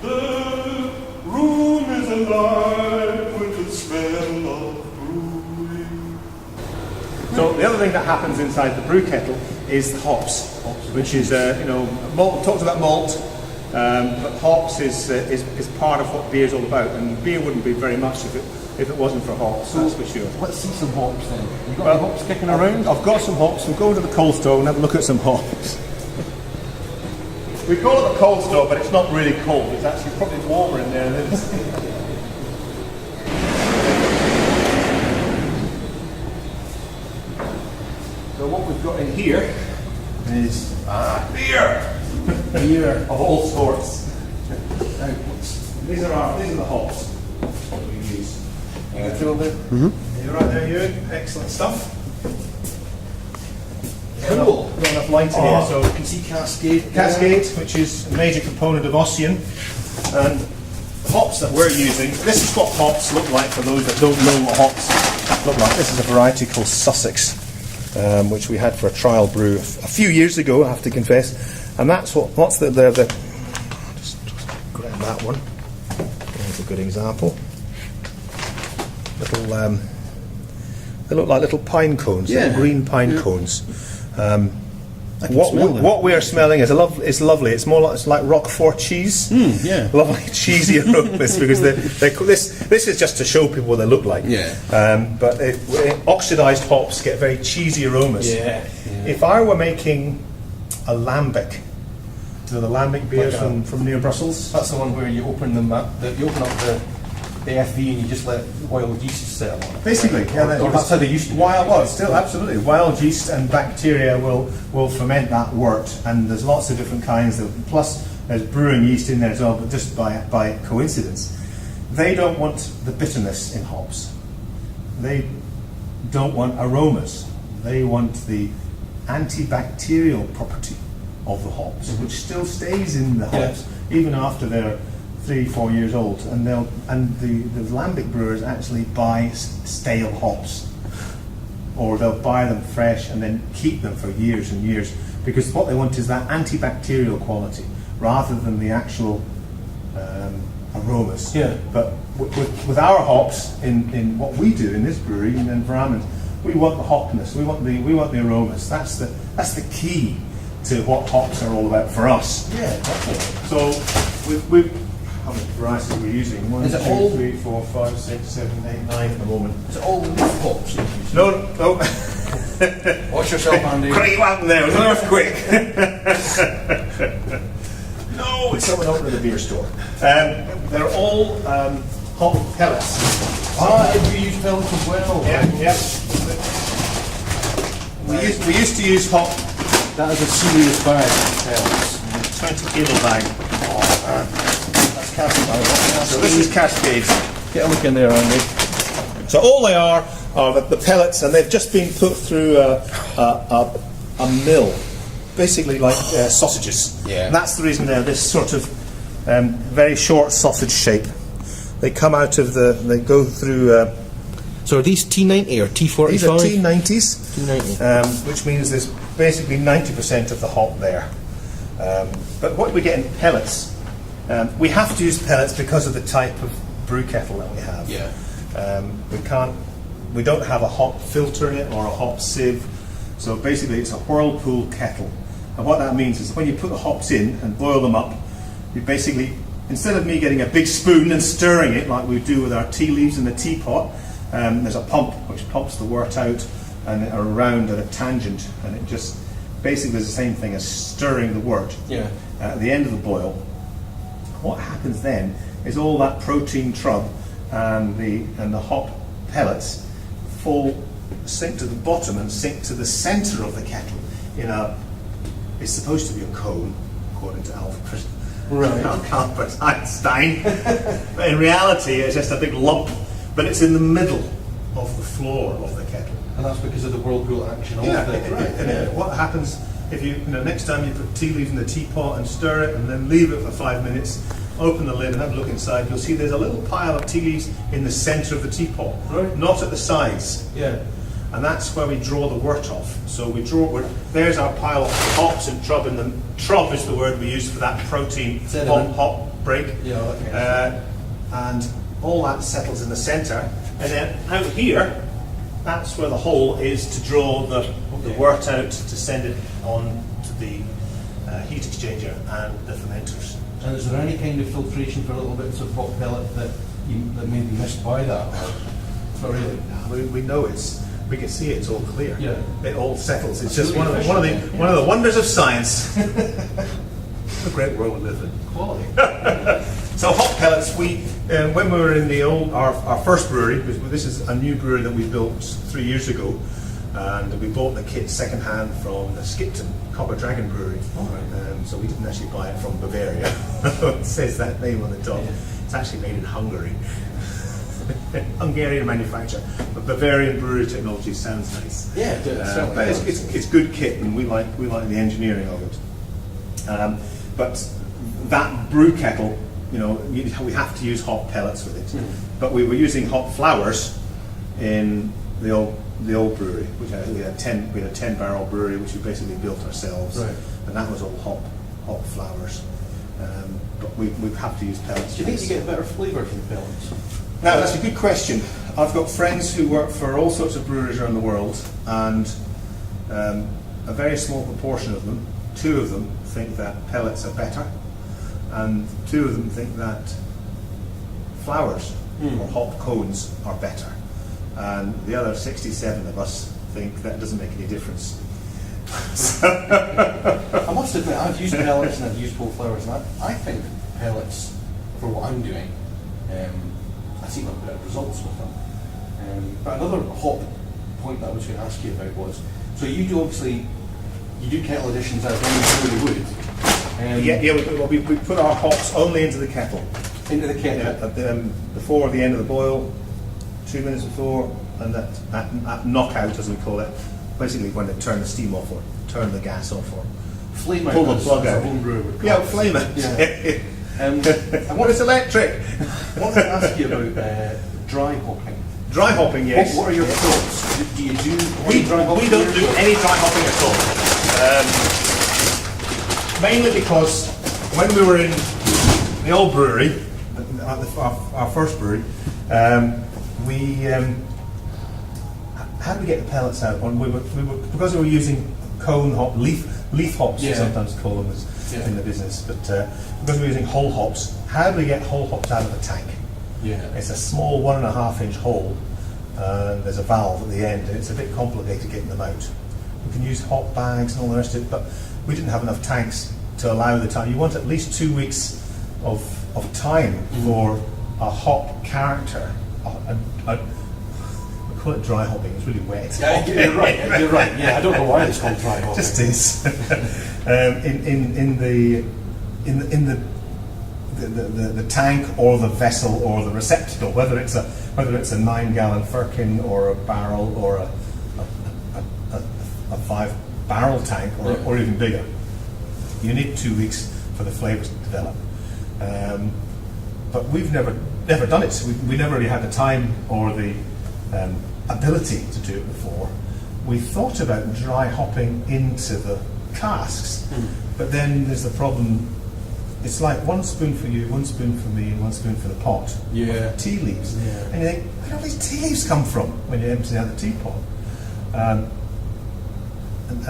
The room is alive with the smell of brewing. So the other thing that happens inside the brew kettle is the hops, which is malt. Talked about malt, but hops is part of what beer is all about, and beer wouldn't be very much if it wasn't for hops. That's for sure. Let's see some hops then. You got any hops kicking around? I've got some hops. We'll go to the cold store and have a look at some hops. We call it the cold store, but it's not really cold. It's actually probably warmer in there than it is. So what we've got in here is beer. Beer of all sorts. These are the hops that we use. You got through there? Mm-hmm. You're right there, Ewan. Excellent stuff. Cool. Got enough light in here, so you can see Cascade. Cascade, which is a major component of Ossian, and the hops that we're using. This is what hops look like for those that don't know what hops look like. This is a variety called Sussex, which we had for a trial brew a few years ago, I have to confess. And that's what's the just grab that one. There's a good example. Little they look like little pine cones, little green pine cones. What we are smelling is lovely. It's more like, it's like Roquefort cheese. Lovely cheesy aromas because this is just to show people what they look like. But oxidized hops get very cheesy aromas. If I were making a lambic, the lambic beers from near Brussels, that's the one where you open them up. You open up the FV and you just let wild yeast settle on it. Basically, that's how they used to. Absolutely. Wild yeast and bacteria will ferment that wort, and there's lots of different kinds. Plus, there's brewing yeast in there as well, but just by coincidence. They don't want the bitterness in hops. They don't want aromas. They want the antibacterial property of the hops, which still stays in the hops even after they're 3-4 years old, and the lambic brewers actually buy stale hops, or they'll buy them fresh and then keep them for years and years, because what they want is that antibacterial quality rather than the actual aromas. But with our hops in what we do in this brewery in Inveralmond, we want the hopness, we want the aromas. That's the key to what hops are all about for us. So we've how many varieties we're using? 1, 2, 3, 4, 5, 6, 7, 8, 9 at the moment. Is it all leaf hops? No. Watch yourself, Andy. What happened there? It was an earthquake. No, it's someone out at the beer store. They're all hop pellets. You use pellets as well. We used to use hop. That is a serious bag of pellets. 20 kilo bag. So this is Cascade. Get a look in there, Andy. So all they are the pellets, and they've just been put through a mill, basically like sausages. And that's the reason they're this sort of very short sausage shape. They come out of they go through. So are these T90 or T45? These are T90s. T90. Which means there's basically 90% of the hop there. But what we get in pellets. We have to use pellets because of the type of brew kettle that we have. We don't have a hop filter in it or a hop sieve, so basically it's a whirlpool kettle. And what that means is when you put the hops in and boil them up, you basically, instead of me getting a big spoon and stirring it like we do with our tea leaves in the teapot, there's a pump which pumps the wort out and around at a tangent, and it just basically is the same thing as stirring the wort. At the end of the boil, what happens then is all that protein trub and the hop pellets sink to the bottom and sink to the centre of the kettle it's supposed to be a cone, according to Albert Einstein. But in reality it's just a big lump, but it's in the middle of the floor of the kettle. And that's because of the whirlpool action of it. What happens if you next time you put tea leaves in the teapot and stir it and then leave it for 5 minutes, open the lid and have a look inside, you'll see there's a little pile of tea leaves in the centre of the teapot, not at the sides. and that's where we draw the wort off. So there's our pile of hops and trub, and the trub is the word we use for that protein hop break. Yeah, okay. And all that settles in the centre, and then out here, that's where the hole is to draw the wort out to send it on to the heat exchanger and the fermenters. And is there any kind of filtration for little bits of hop pellet that may be missed by that? Not really. We know we can see it's all clear. Yeah. It all settles. It's That's just really one of the wonders of science. What a great world we live in. Quality. So hop pellets, when we were in our first brewery, this is a new brewery that we built 3 years ago, and we bought the kit second hand from the Skipton Copper Dragon Brewery. So we didn't actually buy it from Bavaria. It says that name on the top. Yeah. It's actually made in Hungary. Hungarian manufacturer, but Bavarian brewery technology sounds nice. Yeah, but it's good kit, and we like the engineering of it. But that brew kettle, we have to use hop pellets with it. But we were using hop flowers in the old brewery, which we had a 10 barrel brewery, which we basically built ourselves, right. And that was all hop flowers. But we have to use pellets. Do you think you get a better flavour from pellets? Now, that's a good question. I've got friends who work for all sorts of breweries around the world, and a very small proportion of them, 2 of them, think that pellets are better, and 2 of them think that flowers or hop cones are better, and the other 67 of us think that doesn't make any difference. I must admit, I've used pellets and I've used whole flowers, and I think pellets, for what I'm doing, I see much better results with them. But another hop point that I was going to ask you about was, so you do kettle additions as any brewery would. We put our hops only into the kettle. Into the kettle? Yeah, before the end of the boil, 2 minutes before, and at knockout, as we call it, basically when they turn the steam off or turn the gas off or flame out, pull the plug out. Yeah, flame it. Yeah. What is electric? I wanted to ask you about dry hopping. Dry hopping, yes. What are your thoughts? Do you do dry hopping? We don't do any dry hopping at all. Mainly because when we were in the old brewery, our first brewery, how do we get the pellets out? Because we were using cone hop, leaf hops, we sometimes call them in the business, but because we're using whole hops, how do we get whole hops out of the tank? Yeah. It's a small 1.5 inch hole, and there's a valve at the end, and it's a bit complicated getting them out. We can use hop bags and all the rest of it, but we didn't have enough tanks to allow the time. You want at least 2 weeks of time for a hop character. We call it dry hopping, it's really wet. Yeah, you're right. Yeah, I don't know why it's called dry hopping. It just is. In the tank or the vessel or the receptacle, whether it's a 9-gallon firkin or a barrel or a 5-barrel tank or even bigger, you need 2 weeks for the flavours to develop. But we've never done it. We never really had the time or the ability to do it before. We thought about dry hopping into the casks, but then there's the problem. It's like 1 spoon for you, 1 spoon for me, and 1 spoon for the pot. Yeah. Tea leaves. Yeah. And you think, where do all these tea leaves come from when you empty out the teapot? And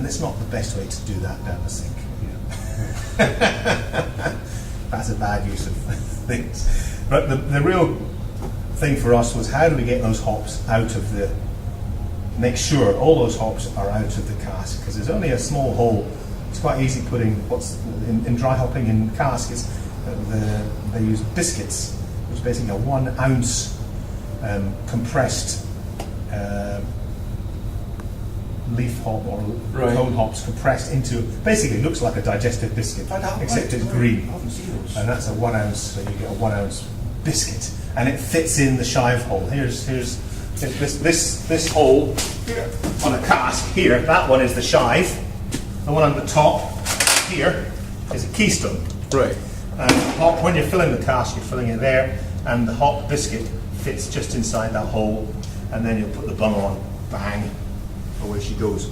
it's not the best way to do that down the sink. That's a bad use of things. But the real thing for us was, how do we get those hops out of the, make sure all those hops are out of the cask, because there's only a small hole. It's quite easy putting in dry hopping in caskets. They use biscuits, which is basically a 1 ounce compressed leaf hop or cone hops compressed into, basically looks like a digestive biscuit, except it's green. And that's a 1 ounce, so you get a 1 ounce biscuit, and it fits in the shive hole. Here's this hole here on a cask here. That one is the shive. The one on the top here is a keystone. Right. And when you're filling the cask, you're filling it there, and the hop biscuit fits just inside that hole, and then you'll put the bung on, bang, away she goes.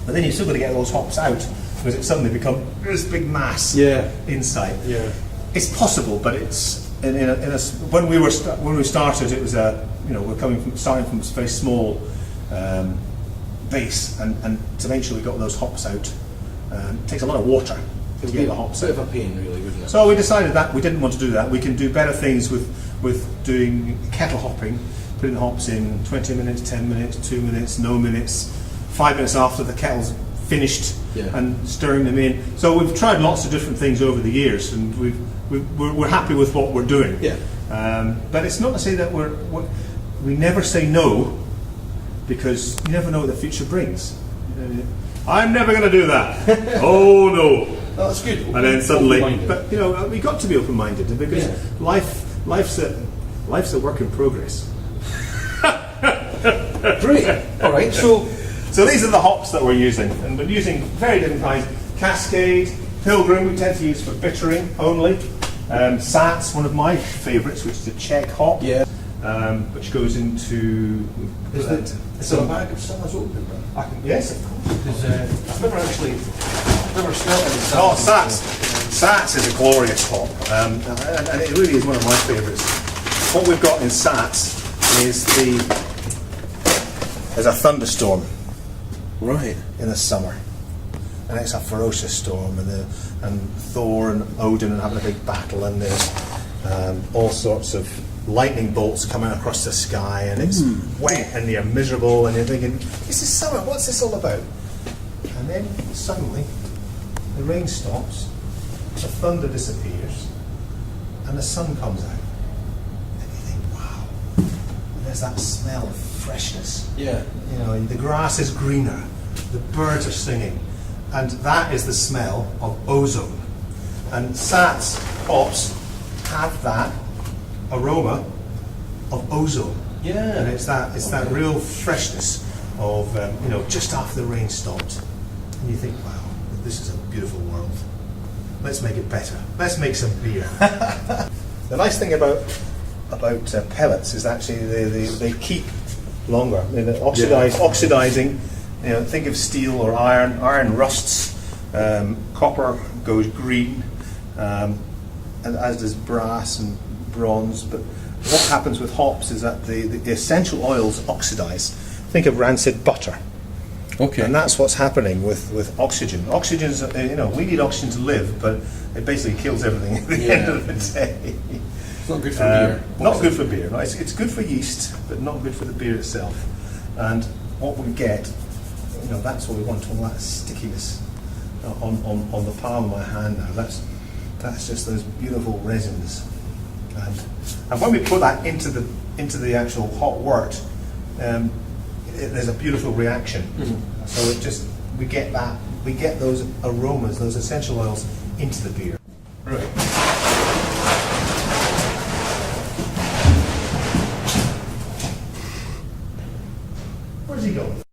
But then you're still got to get those hops out because it suddenly become this big mass inside. Yeah. It's possible, but it's when we started, it was we're starting from this very small base, and to eventually got those hops out. It takes a lot of water to get the hops out. Bit of a pain, really, wouldn't it? So we decided that we didn't want to do that. We can do better things with doing kettle hopping, putting hops in 20 minutes, 10 minutes, 2 minutes, no minutes, 5 minutes after the kettle's finished, and stirring them in. So we've tried lots of different things over the years, and we're happy with what we're doing. Yeah. But it's not to say that we never say no, because you never know what the future brings. I'm never going to do that. Oh no. Oh, that's good. And then suddenly, but we got to be open-minded because life's a work in progress. Great. All right. So these are the hops that we're using, and we're using very different kinds. Cascade, Pilgrim, we tend to use for bittering only. Saaz, one of my favourites, which is a Czech hop, which goes into. Is there a bag of Saaz open? Yes, of course. Because I've never smelled any Saaz. Oh, Saaz. Saaz is a glorious hop, and it really is one of my favourites. What we've got in Saaz is there's a thunderstorm, Right. in the summer, and it's a ferocious storm, and Thor and Odin are having a big battle, and there's all sorts of lightning bolts coming across the sky, and it's wet, and you're miserable, and you're thinking, this is summer, what's this all about? And then suddenly the rain stops, the thunder disappears, and the sun comes out, and you think, wow, and there's that smell of freshness. Yeah. The grass is greener, the birds are singing, and that is the smell of ozone. And Saaz hops have that aroma of ozone. Yeah. And it's that real freshness of just after the rain stopped, and you think, wow, this is a beautiful world. Let's make it better. Let's make some beer. The nice thing about pellets is actually they keep longer. Oxidizing. Think of steel or iron. Iron rusts. Copper goes green, and as does brass and bronze. But what happens with hops is that the essential oils oxidize. Think of rancid butter. Okay. And that's what's happening with oxygen. Oxygen's, we need oxygen to live, but it basically kills everything at the end of the day. It's not good for beer. Not good for beer. No, it's good for yeast, but not good for the beer itself. And what we get, that's what we want. All that stickiness on the palm of my hand now. That's just those beautiful resins. And when we put that into the actual hot wort, there's a beautiful reaction. Mm-hmm. So we get those aromas, those essential oils into the beer. Right. Where's he going?